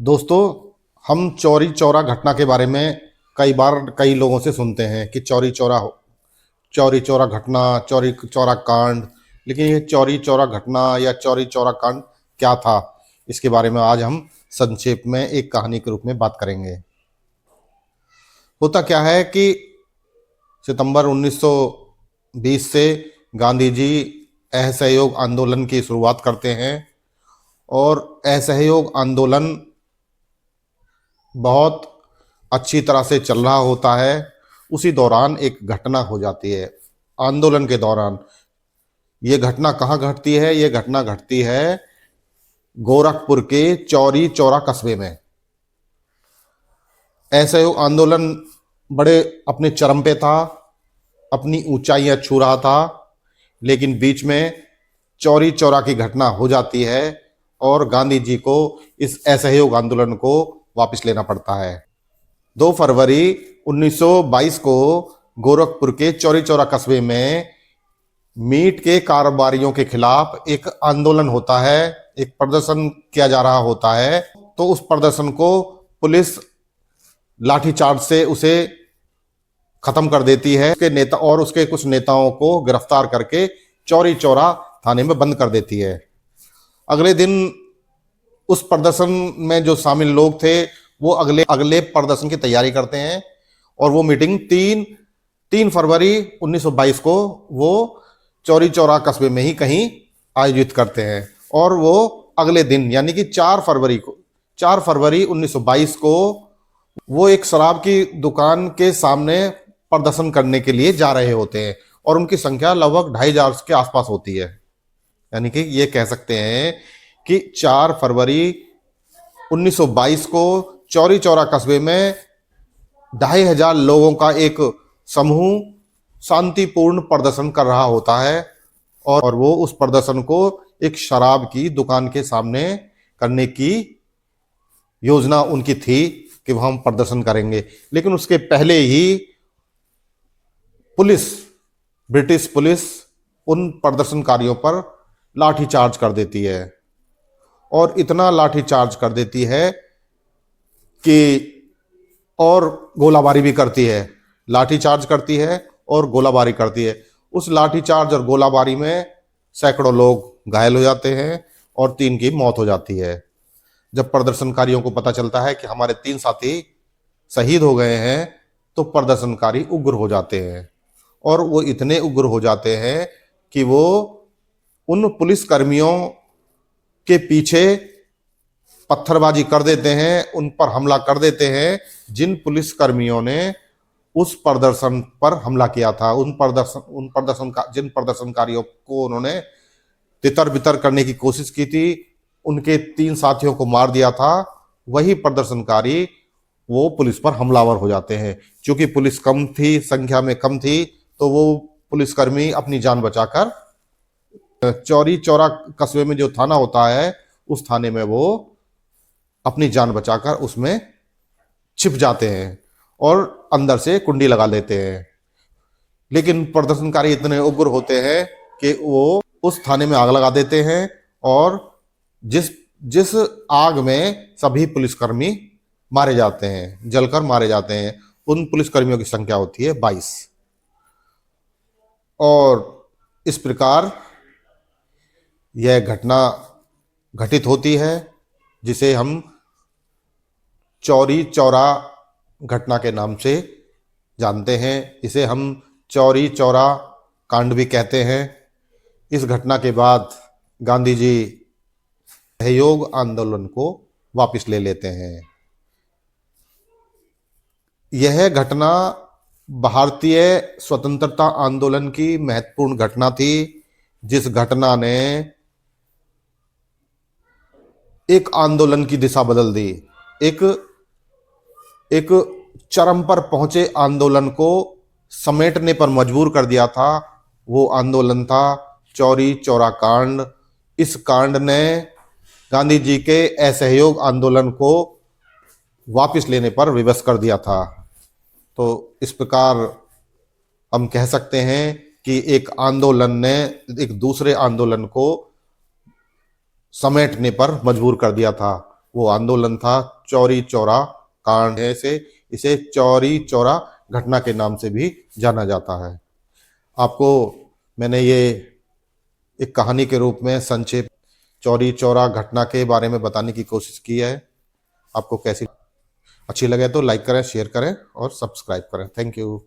दोस्तों, हम चौरी चौरा घटना के बारे में कई बार कई लोगों से सुनते हैं कि चौरी चौरा घटना, चौरी चौरा कांड। लेकिन ये चौरी चौरा घटना या चौरी चौरा कांड क्या था, इसके बारे में आज हम संक्षेप में एक कहानी के रूप में बात करेंगे। होता क्या है कि सितंबर 1920 से गांधी जी असहयोग आंदोलन की शुरुआत करते हैं और असहयोग आंदोलन बहुत अच्छी तरह से चल रहा होता है। उसी दौरान एक घटना हो जाती है। आंदोलन के दौरान ये घटना कहाँ घटती है? ये घटना घटती है गोरखपुर के चौरी चौरा कस्बे में। असहयोग आंदोलन बड़े अपने चरम पे था, अपनी ऊंचाइयां छू रहा था, लेकिन बीच में चौरी चौरा की घटना हो जाती है और गांधी जी को इस असहयोग आंदोलन को वापस लेना पड़ता है। 2 फरवरी 1922 को गोरखपुर के चौरी चौरा कस्बे में मीट के कारोबारियों के खिलाफ एक आंदोलन होता है, एक प्रदर्शन किया जा रहा होता है। तो उस प्रदर्शन को पुलिस लाठीचार्ज से उसे खत्म कर देती है। उसके नेता और उसके कुछ नेताओं को गिरफ्तार करके चौरी चौरा थाने में बंद कर देती है। अगले दिन उस प्रदर्शन में जो शामिल लोग थे वो अगले प्रदर्शन की तैयारी करते हैं और वो मीटिंग 3 फरवरी 1922 को वो चौरी चौरा कस्बे में ही कहीं आयोजित करते हैं। और वो अगले दिन यानी कि 4 फरवरी 1922 को वो एक शराब की दुकान के सामने प्रदर्शन करने के लिए जा रहे होते हैं और उनकी संख्या लगभग 2500 के आसपास होती है। यानी कि ये कह सकते हैं कि 4 फरवरी 1922 को चौरी चौरा कस्बे में 2500 लोगों का एक समूह शांतिपूर्ण प्रदर्शन कर रहा होता है और वो उस प्रदर्शन को एक शराब की दुकान के सामने करने की योजना उनकी थी कि वह हम प्रदर्शन करेंगे। लेकिन उसके पहले ही ब्रिटिश पुलिस उन प्रदर्शनकारियों पर लाठीचार्ज कर देती है और इतना लाठीचार्ज कर देती है कि और गोलाबारी भी करती है। लाठीचार्ज करती है और गोलाबारी करती है। उस लाठीचार्ज और गोलाबारी में सैकड़ों लोग घायल हो जाते हैं और 3 की मौत हो जाती है। जब प्रदर्शनकारियों को पता चलता है कि हमारे 3 साथी शहीद हो गए हैं तो प्रदर्शनकारी उग्र हो जाते हैं और वो इतने उग्र हो जाते हैं कि वो उन पुलिस कर्मियों के पीछे पत्थरबाजी कर देते हैं, उन पर हमला कर देते हैं जिन पुलिस कर्मियों ने उस प्रदर्शन पर हमला किया था। जिन प्रदर्शनकारियों को उन्होंने तितर बितर करने की कोशिश की थी, उनके 3 साथियों को मार दिया था, वही प्रदर्शनकारी वो पुलिस पर हमलावर हो जाते हैं। क्योंकि पुलिस कम थी, संख्या में कम थी, तो वो पुलिसकर्मी अपनी जान बचाकर चौरी चौरा कस्बे में जो थाना होता है उस थाने में वो अपनी जान बचाकर उसमें छिप जाते हैं और अंदर से कुंडी लगा लेते हैं। लेकिन प्रदर्शनकारी इतने उग्र होते हैं कि वो उस थाने में आग लगा देते हैं और जिस आग में सभी पुलिसकर्मी मारे जाते हैं, जलकर मारे जाते हैं। उन पुलिसकर्मियों की संख्या होती है 22। और इस प्रकार यह घटना घटित होती है जिसे हम चौरी चौरा घटना के नाम से जानते हैं। इसे हम चौरी चौरा कांड भी कहते हैं। इस घटना के बाद गांधी जी सहयोग आंदोलन को वापस ले लेते हैं। यह घटना भारतीय स्वतंत्रता आंदोलन की महत्वपूर्ण घटना थी, जिस घटना ने एक आंदोलन की दिशा बदल दी। एक चरम पर पहुंचे आंदोलन को समेटने पर मजबूर कर दिया था। वो आंदोलन था चौरी चौरा कांड। इस कांड ने गांधी जी के असहयोग आंदोलन को वापस लेने पर विवश कर दिया था। तो इस प्रकार हम कह सकते हैं कि एक आंदोलन ने एक दूसरे आंदोलन को समेटने पर मजबूर कर दिया था। वो आंदोलन था चौरी चौरा कांड से इसे चौरी चौरा घटना के नाम से भी जाना जाता है। आपको मैंने ये एक कहानी के रूप में संक्षेप चौरी चौरा घटना के बारे में बताने की कोशिश की है। आपको कैसी अच्छी लगे तो लाइक करें, शेयर करें और सब्सक्राइब करें। Thank you.